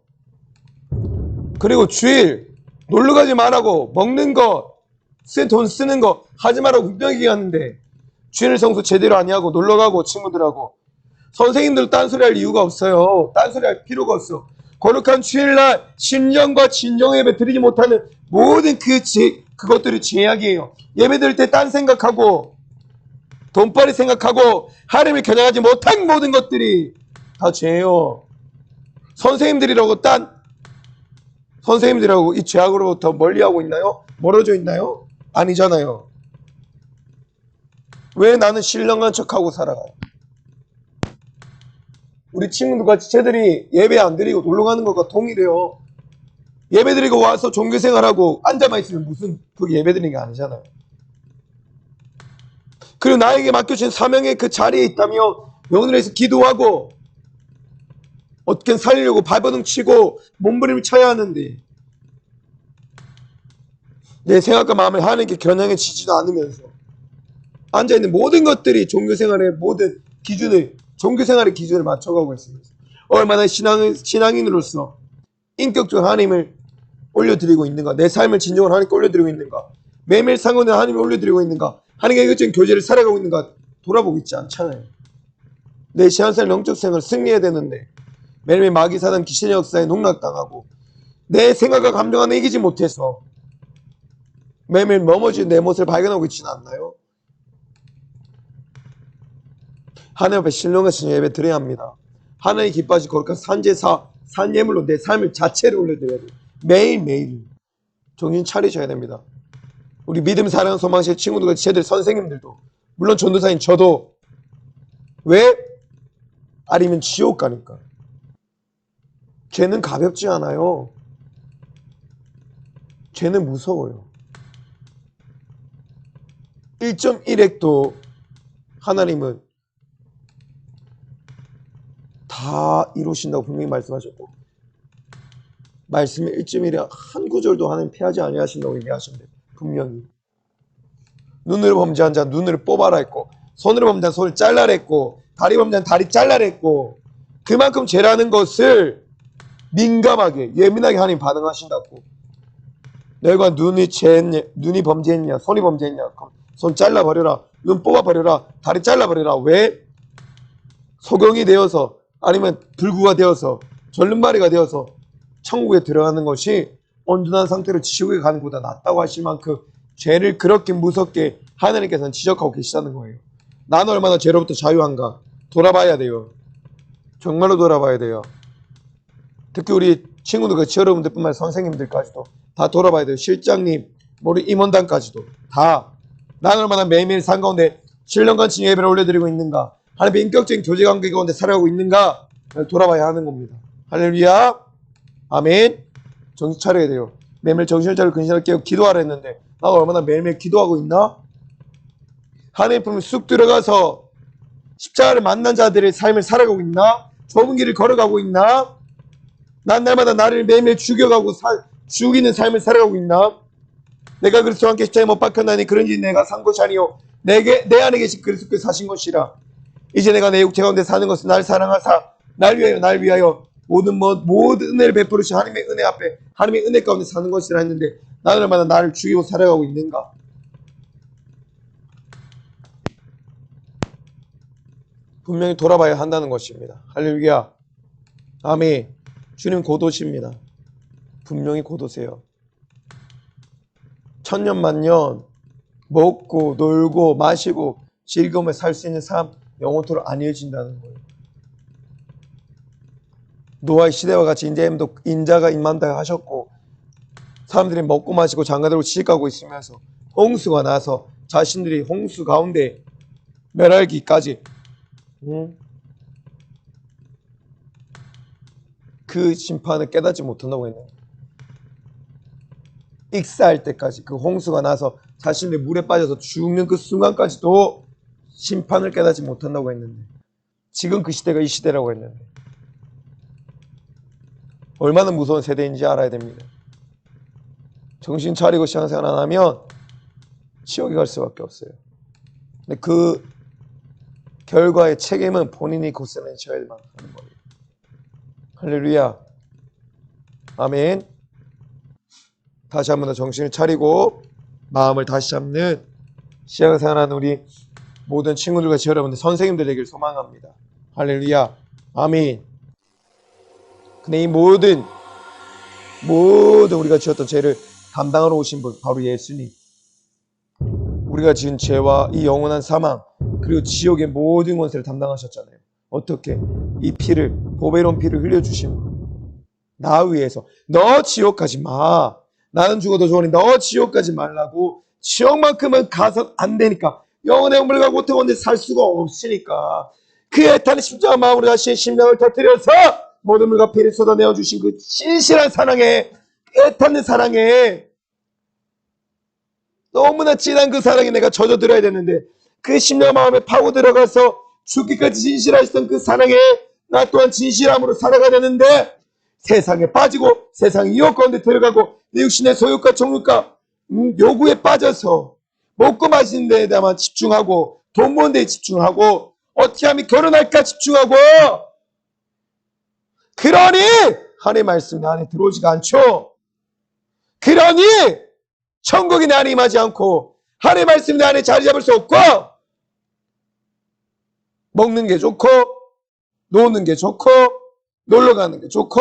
그리고 주일 놀러 가지 말라고, 먹는 거, 돈 쓰는 거 하지 말라고 분명히 얘기하는데 주일 성수 제대로 안 하고 놀러 가고 친구들하고. 선생님들 딴소리 할 이유가 없어요. 딴소리 할 필요가 없어. 거룩한 주일날 신령과 진정 예배 드리지 못하는 모든 그것들이 죄악이에요. 예배 드릴 때 딴 생각하고 돈벌이 생각하고 하나님을 겨냥하지 못한 모든 것들이 다 죄예요. 선생님들이라고 이 죄악으로부터 멀리하고 있나요? 멀어져 있나요? 아니잖아요. 왜 나는 신령한 척하고 살아가요? 우리 친구들과 지체들이 예배 안 드리고 놀러 가는 것과 동일해요. 예배 드리고 와서 종교생활하고 앉아만 있으면 무슨 그게 예배 드리는 게 아니잖아요. 그리고 나에게 맡겨진 사명의 그 자리에 있다면 영혼에서 기도하고 어떻게 살리려고 발버둥 치고 몸부림을 쳐야 하는데 내 생각과 마음을 하나님께 겨냥해지지도 않으면서 앉아있는 모든 것들이 종교생활의 모든 종교생활의 기준을 맞춰가고 있습니다. 얼마나 신앙인으로서 인격적으로 하나님을 올려드리고 있는가, 내 삶을 진정으로 하나님께 올려드리고 있는가, 매일매일 상관을 하나님을 올려드리고 있는가, 하나님과 인격적인 교제를 살아가고 있는가 돌아보고 있지 않잖아요. 내 신앙생활, 영적 생활을 승리해야 되는데 매일매일 마귀 사단 귀신의 역사에 농락당하고 내 생각과 감정 하나 이기지 못해서 매일매일 넘어진 내 모습을 발견하고 있지는 않나요? 하나님 앞에 신령하신 예배 드려야 합니다. 하나님 기뻐하시 거룩한 산제사, 산예물로 내 삶을 자체를 올려드려야 돼요. 매일매일 정신 차리셔야 됩니다. 우리 믿음, 사랑, 소망실 친구들과 지체들, 선생님들도, 물론 전도사인 저도. 왜? 아니면 지옥 가니까. 죄는 가볍지 않아요. 죄는 무서워요. 1.1핵도 하나님은 다 이루신다고 분명히 말씀하셨고, 말씀의 1.1에 한 구절도 하나님 피하지 아니하신다고 얘기하신대. 분명히 눈으로 범죄한 자 눈을 뽑아라 했고, 손으로 범죄한 손을 잘라라 했고, 다리 범죄한 다리 잘라라 했고, 그만큼 죄라는 것을 민감하게 예민하게 하나님 반응하신다고. 너희가 눈이 범죄했냐, 손이 범죄했냐, 손 잘라버려라, 눈 뽑아버려라, 다리 잘라버려라. 왜? 소경이 되어서 아니면 불구가 되어서 절름발이가 되어서 천국에 들어가는 것이 온전한 상태로 지옥에 가는 것보다 낫다고 하실 만큼 죄를 그렇게 무섭게 하나님께서는 지적하고 계시다는 거예요. 나는 얼마나 죄로부터 자유한가 돌아봐야 돼요. 정말로 돌아봐야 돼요. 특히 우리 친구들, 같이 여러분들뿐만 아니라 선생님들까지도 다 돌아봐야 돼요. 실장님, 우리 임원단까지도 다 나는 얼마나 매일매일 삶 가운데 신령과 진의 예배를 올려드리고 있는가, 하나님의 인격적인 교제관계 가운데 살아가고 있는가 돌아봐야 하는 겁니다. 할렐루야, 아멘. 정신 차려야 돼요. 매일매일 정신을 차리고 근신을 깨고 기도하라 했는데 나가 얼마나 매일매일 기도하고 있나? 하나님 품에 쑥 들어가서 십자가를 만난 자들의 삶을 살아가고 있나? 좁은 길을 걸어가고 있나? 난 날마다 나를 매일매일 죽여가고 죽이는 삶을 살아가고 있나? 내가 그리스도와 함께 십자가에 못 박혔나니 그런지 내가 산 것이 아니요 내 안에 계신 그리스도께서 사신 것이라. 이제 내가 내 육체 가운데 사는 것은 날 사랑하사 날 위하여 모든 은혜를 베푸르신 하나님의 은혜 앞에 하나님의 은혜 가운데 사는 것이라 했는데 나는 얼마나 나를 죽이고 살아가고 있는가? 분명히 돌아봐야 한다는 것입니다. 할렐루야, 아멘. 주님 곧 오십니다. 분명히 곧 오세요. 천년만년 먹고 놀고 마시고 즐거움에 살 수 있는 삶 영원토록 안 이어진다는 거예요. 노아의 시대와 같이 이제도 인자가 임한다 하셨고 사람들이 먹고 마시고 장가들고 시집가고 있으면서 홍수가 나서 자신들이 홍수 가운데 멸하기까지 그 심판을 깨닫지 못한다고 했는데 익사할 때까지 그 홍수가 나서 자신들이 물에 빠져서 죽는 그 순간까지도 심판을 깨닫지 못한다고 했는데 지금 그 시대가 이 시대라고 했는데 얼마나 무서운 세대인지 알아야 됩니다. 정신 차리고 신앙생활 안 하면 지옥에 갈 수밖에 없어요. 근데 그 결과의 책임은 본인이 고스란히 져야만 하는 거예요. 할렐루야, 아멘. 다시 한 번 더 정신을 차리고 마음을 다시 잡는 신앙생활하는 우리 모든 친구들과 여러분들, 선생님들 되길 소망합니다. 할렐루야, 아멘. 근데 이 모든 우리가 지었던 죄를 담당하러 오신 분 바로 예수님. 우리가 지은 죄와 이 영원한 사망 그리고 지옥의 모든 권세를 담당하셨잖아요. 어떻게? 이 피를, 보배로운 피를 흘려주신 분. 나 위해서 너 지옥 가지 마. 나는 죽어도 좋으니 너 지옥 가지 말라고. 지옥만큼은 가서 안 되니까, 영원의 영물을 가고 고통원데 살 수가 없으니까 그 애타는 십자가 마음으로 자신의 심장을 터뜨려서 모든 물과 피를 쏟아내어 주신 그 신실한 사랑에, 애타는 사랑에, 너무나 진한 그 사랑에 내가 젖어들어야 되는데 그 심령 마음에 파고 들어가서 죽기까지 진실하셨던 그 사랑에 나 또한 진실함으로 살아가야 되는데 세상에 빠지고 세상의 유혹 가운데 들어가고 내 육신의 소유과 정욕과 요구에 빠져서 먹고 마시는 데에다만 집중하고 돈 버는 데에 집중하고 어떻게 하면 결혼할까 집중하고, 그러니 하나님의 말씀이 내 안에 들어오지가 않죠. 그러니 천국이 내 안에 임하지 않고 하나님의 말씀이 내 안에 자리 잡을 수 없고, 먹는 게 좋고 노는 게 좋고 놀러 가는 게 좋고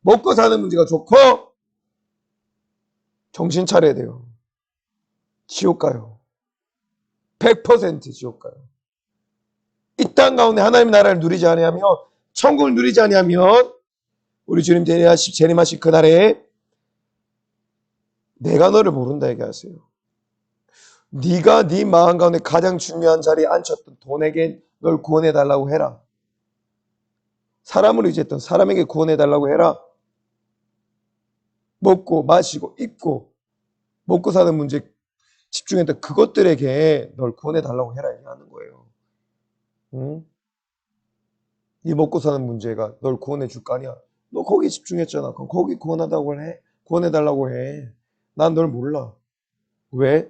먹고 사는 문제가 좋고, 정신 차려야 돼요. 지옥 가요. 100% 지옥 가요. 이 땅 가운데 하나님의 나라를 누리지 아니하면, 천국을 누리지 아니하면 우리 주님 재림하실 그날에 내가 너를 모른다 얘기하세요. 네가 네 마음 가운데 가장 중요한 자리에 앉혔던 돈에게 널 구원해달라고 해라. 사람을 의지했던 사람에게 구원해달라고 해라. 먹고 마시고 입고 먹고 사는 문제 집중했던 그것들에게 널 구원해달라고 해라 얘기하는 거예요. 응? 네 먹고 사는 문제가 널 구원해 줄 거 아니야. 너 거기 집중했잖아. 그럼 거기 구원해달라고 해. 난 널 몰라. 왜?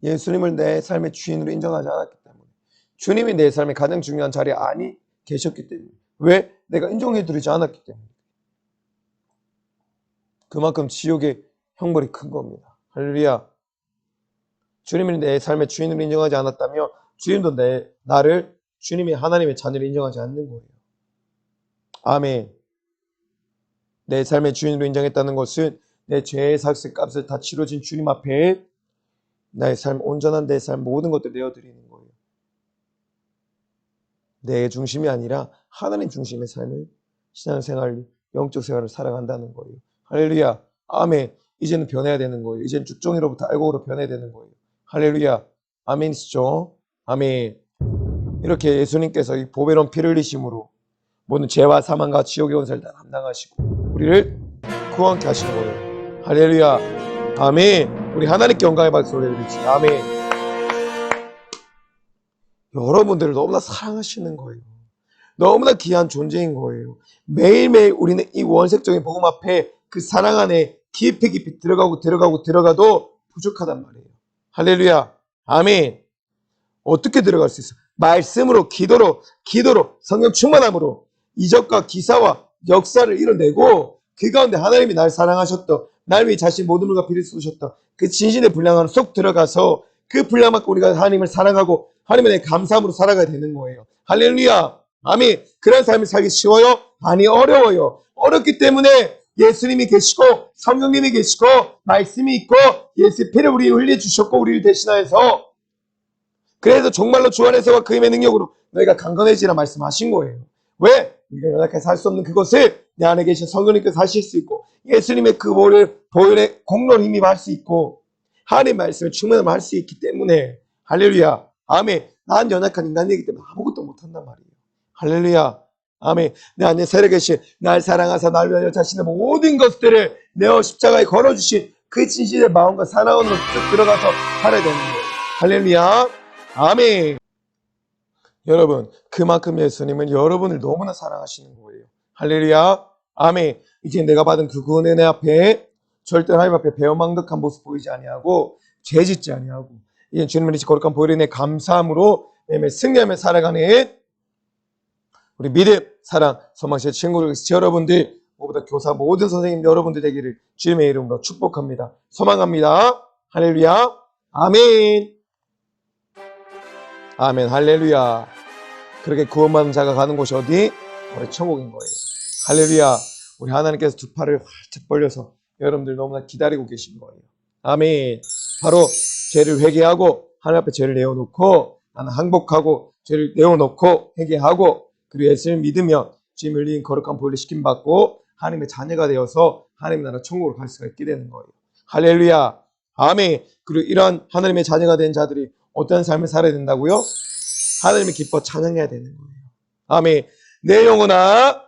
예수님을 내 삶의 주인으로 인정하지 않았기 때문에. 주님이 내 삶의 가장 중요한 자리에 아니 계셨기 때문에. 왜? 내가 인정해드리지 않았기 때문에. 그만큼 지옥의 형벌이 큰 겁니다. 할렐루야. 주님이 내 삶의 주인으로 인정하지 않았다면 주님도 나를 주님이 하나님의 자녀로 인정하지 않는 거예요. 아멘. 내 삶의 주인으로 인정했다는 것은 내 죄의 삭슬값을 다 치러진 주님 앞에 나의 삶, 온전한 내 삶 모든 것들 내어드리는 거예요. 내 중심이 아니라 하나님 중심의 삶을 신앙생활 영적 생활을 살아간다는 거예요. 할렐루야. 아멘. 이제는 변해야 되는 거예요. 이제는 죽종이로부터 알곡으로 변해야 되는 거예요. 할렐루야. 아멘이시죠? 아멘. 이렇게 예수님께서 이 보배로운 피를 흘리심으로 모든 죄와 사망과 지옥의 원사를 다 담당하시고 우리를 구원케 하시는 거예요. 할렐루야. 아멘. 우리 하나님께 영광의 박수 올려드립시다. 아멘. 여러분들을 너무나 사랑하시는 거예요. 너무나 귀한 존재인 거예요. 매일매일 우리는 이 원색적인 복음 앞에 그 사랑 안에 깊이 들어가도 부족하단 말이에요. 할렐루야. 아멘. 어떻게 들어갈 수 있어요? 말씀으로, 기도로, 성령 충만함으로 이적과 기사와 역사를 이뤄내고 그 가운데 하나님이 날 사랑하셨던, 날 위해 자신 모든 물과 피를 쏟으셨던 그 진실의 분량 안에 속 들어가서 그 분량만큼 우리가 하나님을 사랑하고 하나님에 대해 감사함으로 살아가야 되는 거예요. 할렐루야. 아멘. 그런 삶을 살기 쉬워요? 아니, 어려워요. 어렵기 때문에 예수님이 계시고 성령님이 계시고 말씀이 있고 예수의 피를 우리 흘려주셨고 우리를 대신하여서 그래서 정말로 주 안에서와 그 힘의 능력으로 너희가 강건해지라 말씀하신 거예요. 왜? 우리가 연약하게 살 수 없는 그것을 내 안에 계신 성령님께서 하실 수 있고 예수님의 그 보혈의 공로를 힘입할 수 있고 하나님의 말씀을 충만하면 할 수 있기 때문에 할렐루야. 아멘. 난 연약한 인간이기 때문에 아무것도 못한단 말이에요. 할렐루야. 아멘. 내 안에 살아계신 날 사랑하사 날 위하여 자신의 모든 것들을 내어 십자가에 걸어주신 그 진실의 마음과 사랑으로 쭉 들어가서 살아야 되는 거예요. 할렐루야. 아멘. 여러분, 그만큼 예수님은 여러분을 너무나 사랑하시는 거예요. 할렐루야. 아멘. 이제 내가 받은 그 구원의 은혜 앞에 절대 하나님 앞에 배은망덕한 모습 보이지 아니하고 죄짓지 아니하고 이제 주님의 거룩한 보혈의 은혜 감사함으로 매일 승리하며 살아가는 우리 믿음, 사랑, 소망시의 친구들, 여러분들, 무엇보다 교사 모든 선생님 여러분들 되기를 주님의 이름으로 축복합니다. 소망합니다. 할렐루야. 아멘. 아멘. 할렐루야. 그렇게 구원받은 자가 가는 곳이 어디? 우리 천국인 거예요. 할렐루야. 우리 하나님께서 두 팔을 활짝 벌려서 여러분들 너무나 기다리고 계신 거예요. 아멘. 바로 죄를 회개하고 하나님 앞에 죄를 내어놓고 나는 항복하고 죄를 내어놓고 회개하고 그리고 예수를 믿으며 주님 흘린 거룩한 보혈을 시킴받고 하나님의 자녀가 되어서 하나님의 나라 천국으로 갈 수가 있게 되는 거예요. 할렐루야. 아멘. 그리고 이러한 하나님의 자녀가 된 자들이 어떤 삶을 살아야 된다고요? 하나님을 기뻐 찬양해야 되는 거예요. 아멘. 내 영혼아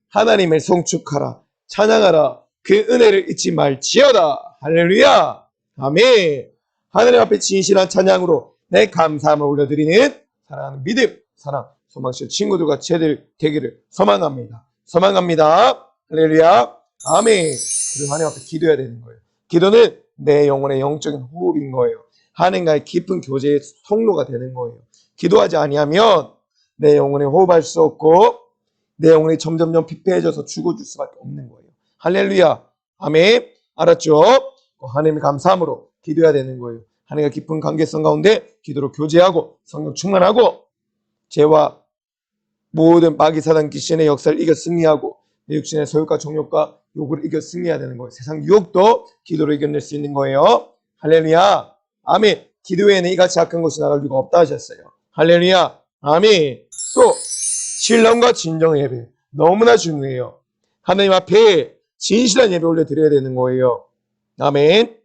하나님을 송축하라. 찬양하라. 그 은혜를 잊지 말지어다. 할렐루야. 아멘. 하나님 앞에 진실한 찬양으로 내 감사함을 올려드리는 사랑하는 믿음, 사랑, 소망실 친구들과 제들 되기를 소망합니다. 소망합니다. 할렐루야. 아멘. 그리고 하나님 앞에 기도해야 되는 거예요. 기도는 내 영혼의 영적인 호흡인 거예요. 하나님과의 깊은 교제의 통로가 되는 거예요. 기도하지 아니하면 내 영혼이 호흡할 수 없고 내 영혼이 점점점 피폐해져서 죽어줄 수밖에 없는 거예요. 할렐루야. 아멘. 알았죠? 하나님의 감사함으로 기도해야 되는 거예요. 하나님과 깊은 관계성 가운데 기도로 교제하고 성령 충만하고 죄와 모든 마귀 사단 귀신의 역사를 이겨 승리하고 내 육신의 소욕과 정욕과 욕을 이겨 승리해야 되는 거예요. 세상 유혹도 기도로 이겨낼 수 있는 거예요. 할렐루야. 아멘. 기도 외에는 이같이 악한 것이 나갈 이유가 없다 하셨어요. 할렐루야. 아멘. 또 신령과 진정의 예배 너무나 중요해요. 하나님 앞에 진실한 예배 올려드려야 되는 거예요. 아멘.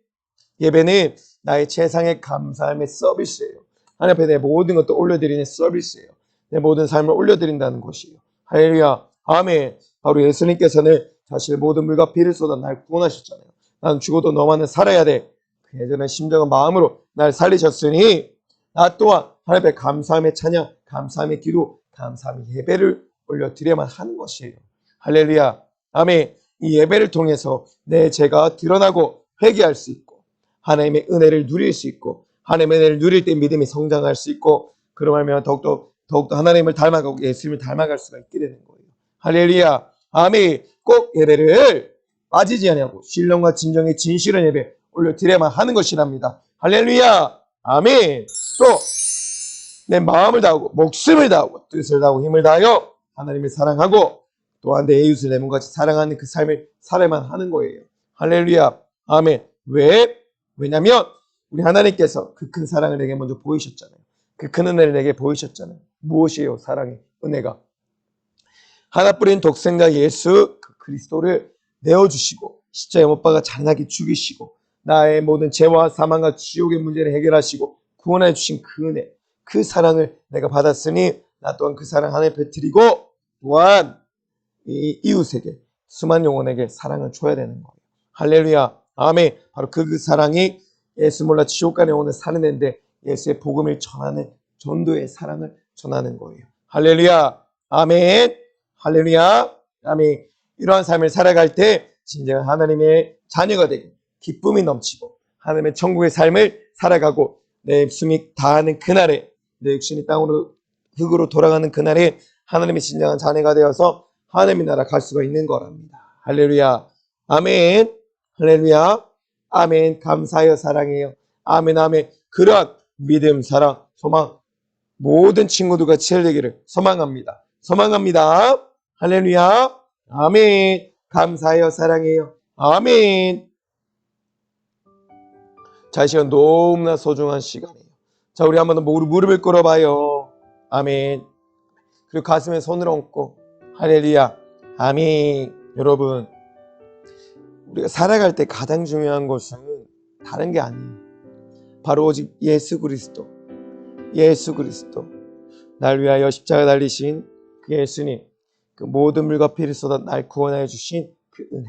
예배는 나의 최상의 감사함의 서비스예요. 하나님 앞에 내 모든 것도 올려드리는 서비스예요. 내 모든 삶을 올려드린다는 것이에요. 할렐루야. 아멘. 바로 예수님께서는 자신의 모든 물과 피를 쏟아 날 구원하셨잖아요. 나는 죽어도 너만은 살아야 돼. 그 예전의 심정과 마음으로 날 살리셨으니 나 또한 하나님 앞에 감사함의 찬양, 감사함의 기도, 감사함의 예배를 올려드려야만 하는 것이에요. 할렐루야. 아멘. 이 예배를 통해서 내 죄가 드러나고 회개할 수 있고 하나님의 은혜를 누릴 수 있고 하나님의 은혜를 누릴 때 믿음이 성장할 수 있고 그러면 더욱더 하나님을 닮아가고 예수님을 닮아갈 수가 있게 되는 거예요. 할렐루야. 아멘. 꼭 예배를 빠지지 아니하고 신령과 진정의 진실한 예배 올려드려야만 하는 것이랍니다. 할렐루야. 아멘. 또 내 마음을 다하고 목숨을 다하고 뜻을 다하고 힘을 다하여 하나님을 사랑하고 또한 내 이웃을 내 몸같이 사랑하는 그 삶을 살아야만 하는 거예요. 할렐루야. 아멘. 왜? 왜냐하면 우리 하나님께서 그 큰 사랑을 내게 먼저 보이셨잖아요. 그 큰 은혜를 내게 보이셨잖아요. 무엇이에요? 사랑의 은혜가. 하나뿐인 독생자 예수 그 그리스도를 내어주시고 십자가에 못 박아 잔인하게 죽이시고 나의 모든 죄와 사망과 지옥의 문제를 해결하시고 구원해 주신 그 은혜, 그 사랑을 내가 받았으니 나 또한 그 사랑 하나에 베풀이고 또한 이 이웃에게 수많은 영혼에게 사랑을 줘야 되는 거예요. 할렐루야. 아멘. 바로 그 사랑이 예수 몰라 지옥 가는 영혼을 살려내는데 예수의 복음을 전하는 전도의 사랑을 전하는 거예요. 할렐루야. 아멘. 할렐루야. 아멘. 이러한 삶을 살아갈 때 진정한 하나님의 자녀가 되고 기쁨이 넘치고 하나님의 천국의 삶을 살아가고 내 숨이 다하는 그날에 내 육신이 땅으로 흙으로 돌아가는 그날에 하나님의 진정한 자녀가 되어서 하나님의 나라 갈 수가 있는 거랍니다. 할렐루야. 아멘. 할렐루야. 아멘. 감사해요. 사랑해요. 아멘. 아멘. 그런 믿음, 사랑, 소망 모든 친구들과 치열되기를 소망합니다. 소망합니다. 할렐루야. 아멘. 감사해요. 사랑해요. 아멘. 자, 이 시간 너무나 소중한 시간이에요. 자, 우리 한번 더 무릎을 꿇어봐요. 아멘. 그리고 가슴에 손을 얹고 할렐루야. 아멘. 여러분, 우리가 살아갈 때 가장 중요한 것은 다른 게 아니에요. 바로 오직 예수 그리스도. 예수 그리스도. 날 위하여 십자가 달리신 그 예수님, 그 모든 물과 피를 쏟아 날 구원하여 주신 그 은혜.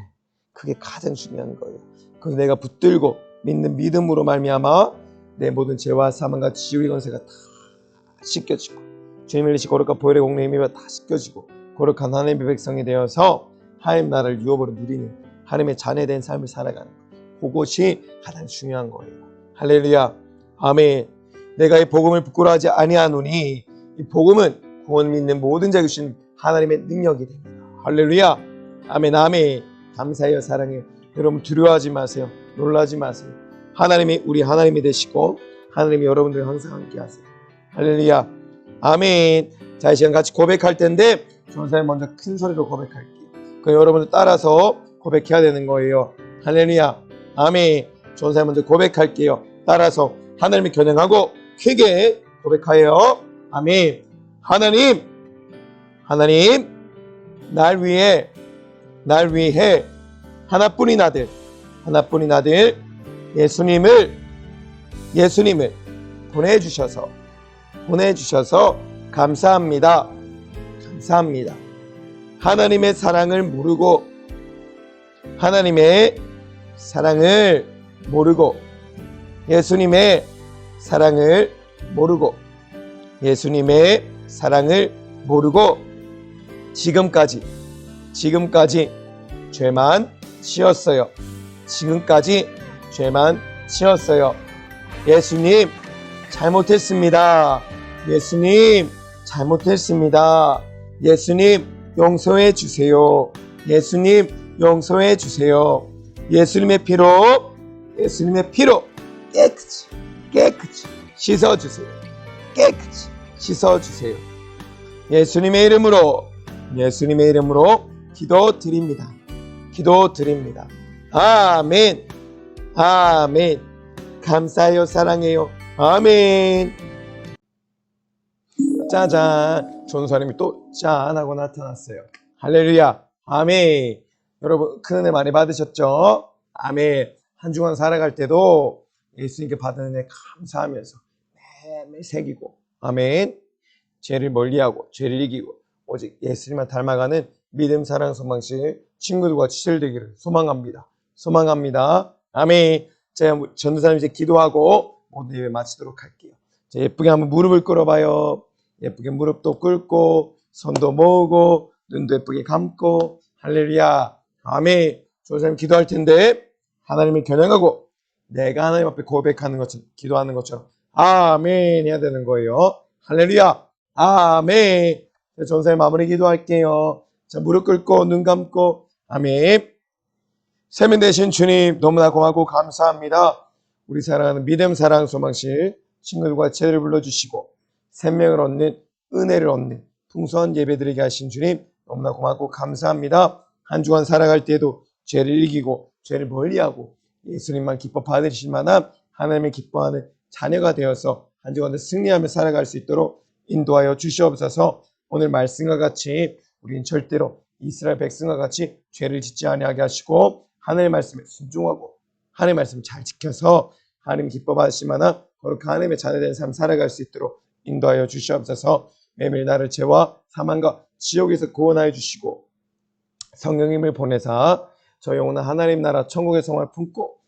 그게 가장 중요한 거예요. 그걸 내가 붙들고 믿는 믿음으로 말미암아 내 모든 죄와 사망과 지옥의 권세가 다 씻겨지고 주님을 이시 거룩한 보혈의 공로에 힘입어 다 씻겨지고 거룩한 하나님의 백성이 되어서 하나님 나라를 유업으로 누리는 하나님의 자녀된 삶을 살아가는 것. 그것이 가장 중요한 거예요. 할렐루야. 아멘. 내가 이 복음을 부끄러워하지 아니하노니 이 복음은 구원 믿는 모든 자에게 주신 하나님의 능력이 됩니다. 할렐루야. 아멘. 아멘. 감사해요. 사랑해요. 여러분 두려워하지 마세요. 놀라지 마세요. 하나님이 우리 하나님이 되시고 하나님이 여러분들 항상 함께 하세요. 할렐루야. 아멘. 자, 이 시간 같이 고백할 텐데 전사님 먼저 큰 소리로 고백할게요. 그 여러분들 따라서 고백해야 되는 거예요. 할렐루야. 아멘. 전사님 먼저 고백할게요. 따라서 하나님을 겨냥하고 크게 고백하여. 아멘. 하나님, 날 위해 하나뿐인 아들 예수님을 보내주셔서 감사합니다. 하나님의 사랑을 모르고 예수님의 사랑을 모르고 지금까지 죄만 지었어요. 예수님 잘못했습니다. 예수님 용서해 주세요. 예수님의 피로 깨끗이 씻어주세요. 예수님의 이름으로 기도드립니다. 아멘. 감사해요. 사랑해요. 아멘. 짜잔. 전사님이 또 짠 하고 나타났어요. 할렐루야. 아멘. 여러분 큰 은혜 많이 받으셨죠? 아멘. 한 주간 살아갈 때도 예수님께 받은 은혜 감사하면서 매일 새기고 아멘. 죄를 멀리하고 죄를 이기고 오직 예수님만 닮아가는 믿음, 사랑, 소망실 친구들과 치열되기를 소망합니다. 아멘. 제가 전도사님 이제 기도하고 모든 예배 마치도록 할게요. 자, 예쁘게 한번 무릎을 꿇어봐요. 예쁘게 무릎도 꿇고 손도 모으고 눈도 예쁘게 감고 할렐루야. 아멘. 전도사님 기도할 텐데 하나님을 겨냥하고 내가 하나님 앞에 고백하는 것처럼 기도하는 것처럼 아멘 해야 되는 거예요. 할렐루야. 아멘. 전도사님 마무리 기도할게요. 자, 무릎 꿇고 눈 감고 아멘. 세면 되신 주님 너무나 고맙고 감사합니다. 우리 사랑하는 믿음, 사랑, 소망실 친구들과 제를 불러주시고 생명을 얻는 은혜를 얻는 풍성한 예배드리게 하신 주님 너무나 고맙고 감사합니다. 한 주간 살아갈 때에도 죄를 이기고 죄를 멀리하고 예수님만 기뻐 받으실 만한 하나님의 기뻐하는 자녀가 되어서 한 주간도 승리하며 살아갈 수 있도록 인도하여 주시옵소서. 오늘 말씀과 같이 우리는 절대로 이스라엘 백성과 같이 죄를 짓지 아니하게 하시고 하나님의 말씀에 순종하고 하나님의 말씀을 잘 지켜서 하나님 기뻐 받으실 만한 거룩한 하나님의 자녀된 삶 살아갈 수 있도록 인도하여 주시옵소서. 매일 나를 죄와 사망과 지옥에서 구원하여 주시고 성령님을 보내사 저 영혼은 하나님 나라 천국의 성을 품고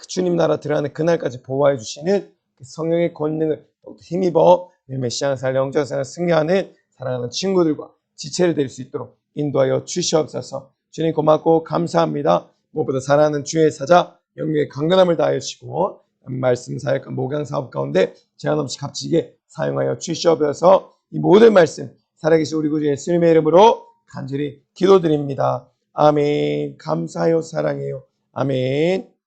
주님 나라 들어가는 그날까지 보호해 주시는 성령의 권능을 힘입어 메시아 살 영적 생활 승리하는 사랑하는 친구들과 지체를 될 수 있도록 인도하여 주시옵소서. 주님 고맙고 감사합니다. 무엇보다 사랑하는 주의 사자 영육의 강건함을 다하여 주시고 말씀 사역과 목양 사업 가운데 제한 없이 값지게 사용하여 주시옵소서. 이 모든 말씀 살아계신 우리 구주 예수님의 이름으로 간절히 기도드립니다. 아멘. 감사해요. 사랑해요. 아멘.